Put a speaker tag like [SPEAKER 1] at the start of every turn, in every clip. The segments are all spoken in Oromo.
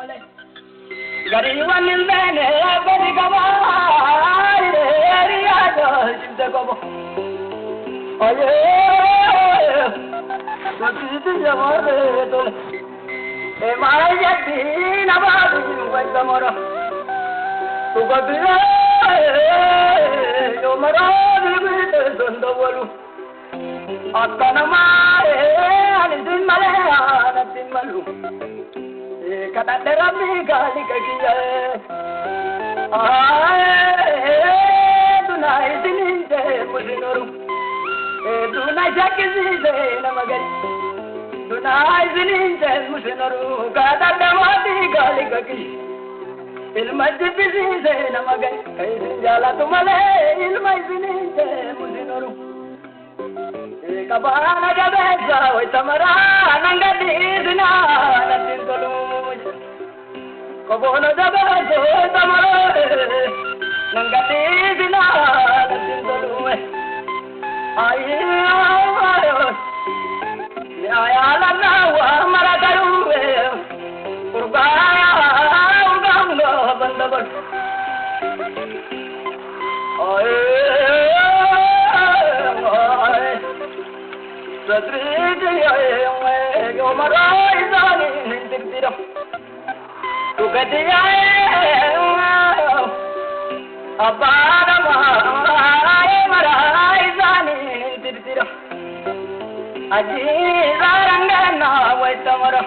[SPEAKER 1] mole. Gari wanin bene bari gaba iri ajo jinde gobo. Oye, sotiti jamore tole. E mai yadi na badu wenda moro. Tu godire yo mara bibite dondo walu. Akkana mare anidin male anatin malu. Kadade rabbi gali kakiye. Dunai sininte musinoru. Dunai jakizide namagari. Dunai sininte musinoru. Kadade mati gali kakiye. Ilmai sininte namagari. Kaisi jala tumale ilmai sininte musinoru. Kabana jabeza wai tamara nangadi zina natin tolu. Kabana jabeza wai tamara nangadi zina natin tolu. Ayo ya lana wa mara karuwe urbaya urgamno bandabar. Sadridi aye yo marai zani nindirira tugadi aye abada marai marai zani nindirira aji zarangana waitamara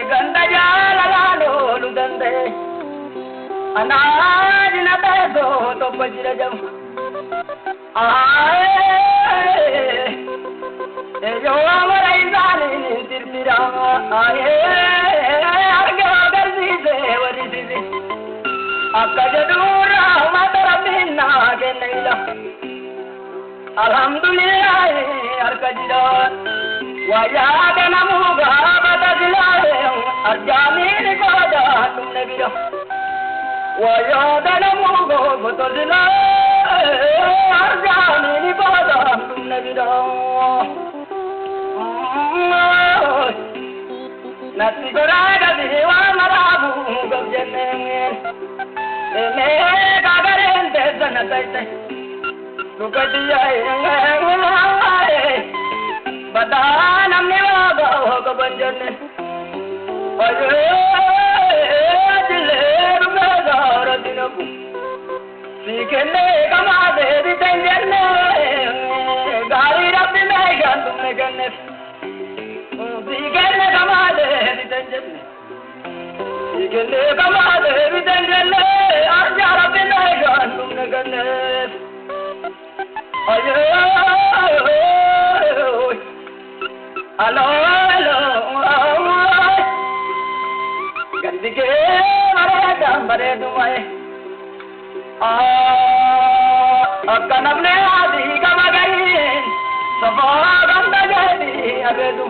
[SPEAKER 1] ganda jala lolu gande anajna bedo to pajira jam yo amarai zani nindirira arga garzi se warisi akajadura matarabina genaila alhamdulillah arkajida wayada namuga badadila arjamin koda tumne bira wayada namuga badadila arjani bada tumne bida nasi gorada diwa marabu gabjene ene kagarente sanataite lukadiya badana mewa gabjene aye dile rugara dinabu sikene kamade ditengene gari rabbi megan tumne gane sikene kamade ditengene sikene kamade ditengene arja rabbi megan tumne gane aye alo gandike mare dumai akkanamne adi kamagari sabaganda jadi abedu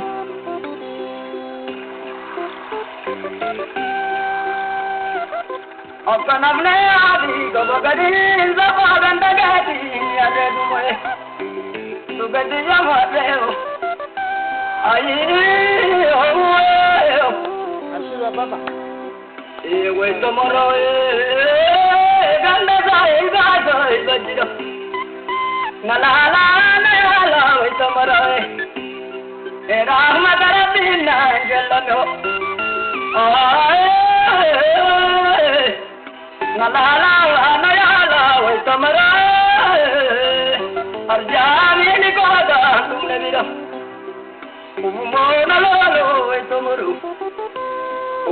[SPEAKER 1] akkanamne adi kamagari sabaganda jadi abedu moe sugadi yamadeo ayi owe asura baba ewe tomorrow ganda sai bajiro nalala nalala we tomorrow rahmat rabbina jallo nalala nalala we tomorrow arjani ni koda tumne bira umona lalo we tomorrow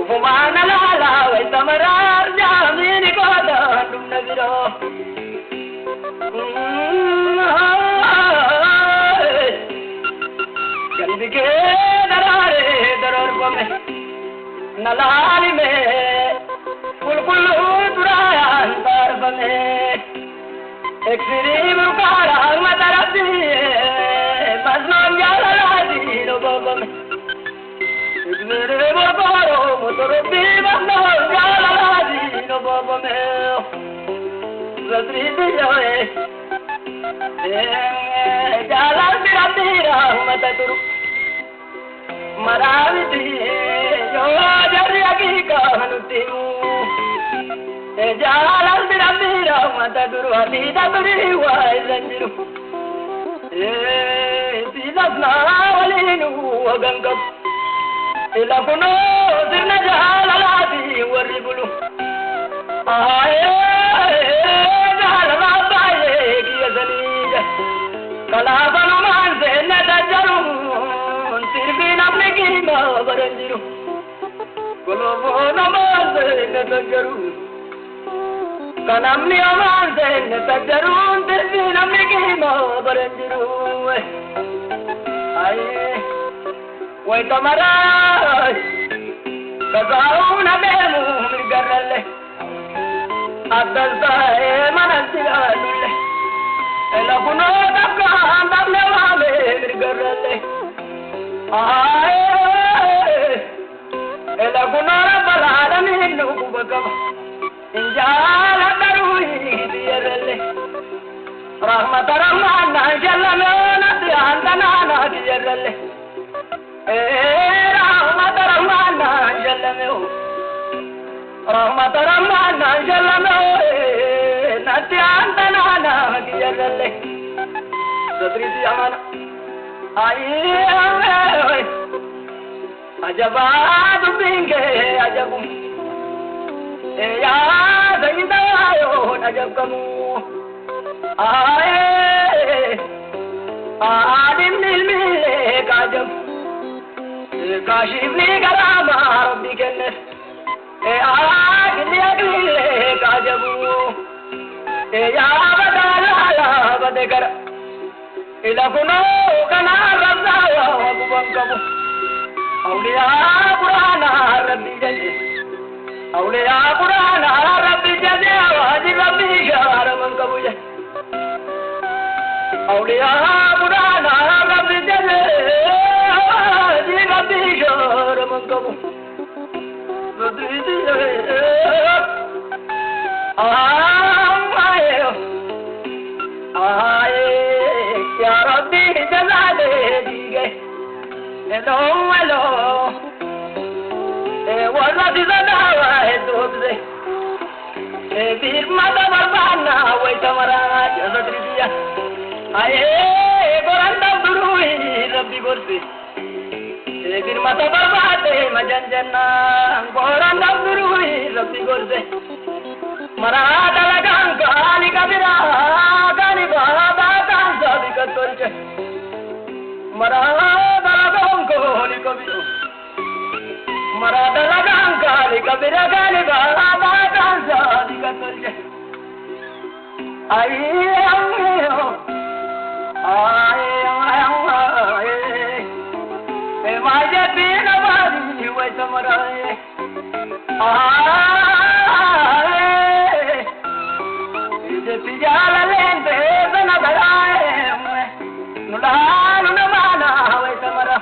[SPEAKER 1] umana lala we tomorrow arjani ni koda tumne bira gandike darare darar bame nalali me kulkulu duraya antar bame eksiri mukara matarati basman jaladi no bame mere boro motorbi basman jaladi no bame zadridi jawe jalan tira mataduru maravi dimu jalal birabira mataduru alida buri wa zanjiru sidasna walinu wagangam ila kuno sirna jalalati waribulu aye jalala baye kiyazanija kalabanu manze nadajaru sirbina megima baranjiru kolobona manze nadajaru kanamni manze nadajaru sirbina megima baranjiru aye way tamara kazauna demu mirgaralle adalta manasiralulle ela kuno dakka andamne wale mirgaralle ay ela kuno rabbal alamin nubakam injala daruhi diyaralle rahmat rahman jallamana diandana na diyaralle rahmat rahman jallameo rahmat rahman jallameo natiandana na diyaralle sadriti amana ay ajabadu binge ajabu ya zaindayo ajabkamu ay adim nilmile kajab kashifli karama rabbi kennes agli agli kajabu ya badala badekar ila kuno kana rabza wabubankamu awliya qur'ana rabbi jaze awliya qur'ana rabbi jaze waji rabbi sharaman kabuje awliya qur'ana rabbi jaze waji rabbi sharaman kabu badri ay ya rabbi jazale dige hello hello wala dizadawa hedobze bir mata barbana way tamara jazadriya aye goranda duruhi rabbi gorse bir mata barbate majanjana goranda duruhi rabbi gorse marada laganga ali kabira gani baba kanza bikatorche marada lagango ali kabira marada laganga ali kabira gani baba kanza bikatorche ay majabina bari way tamaraye tijala lente zana balaye nulalu namana way tamara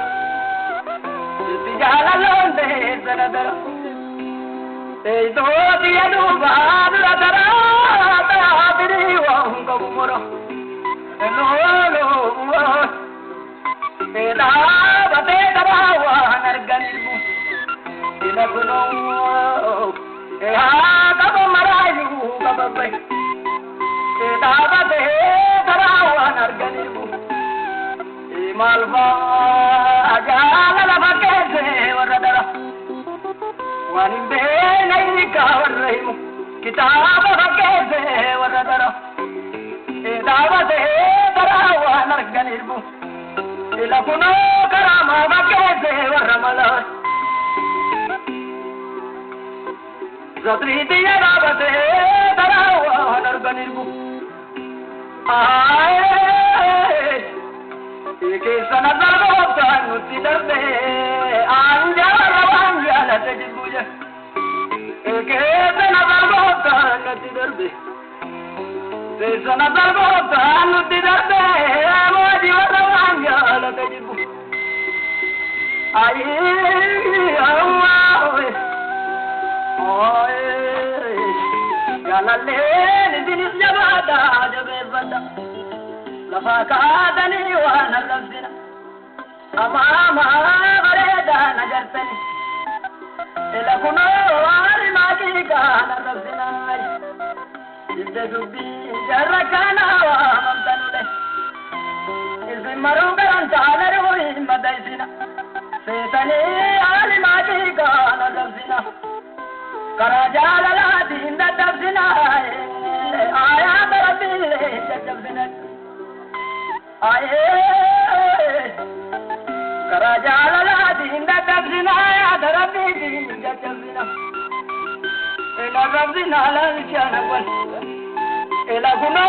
[SPEAKER 1] tijala lente zana dara ei do dia do badra dara ta biri wa hunga bumoro no ela bate dara wa narganibu ila kuno ha kabo marayu babai Dava de Tarawa Narganibu Malva Ajala Lavakese Varadara Wanimbe Naika Varaimu Kitaba Vakese Varadara Dava de Tarawa Narganibu Ilapuno Karama Vakese Varamala Zatriti Dava de Tarawa Narganibu ay ke sanadar bota nuti darde anja ravanja la tejbuja ke sanadar bota nuti darde ke sanadar bota nuti darde moji ravanja la tejbu ay Allah oy yalalle dinis jabada jabe bada lafakadani wa nalabina amama gareda najartani ila kuno wali كان ربنا يبدو بي جركنا وممتنه اسم مرغان تعالى روي مديسنا سيتني علي ماجي كان ربنا كراجال لا دين دبسنا آيا بربي دبسنا آيه كراجال لا دين دبسنا يا دربي دين دبسنا إلى ربنا لا شان ولا إلى غنى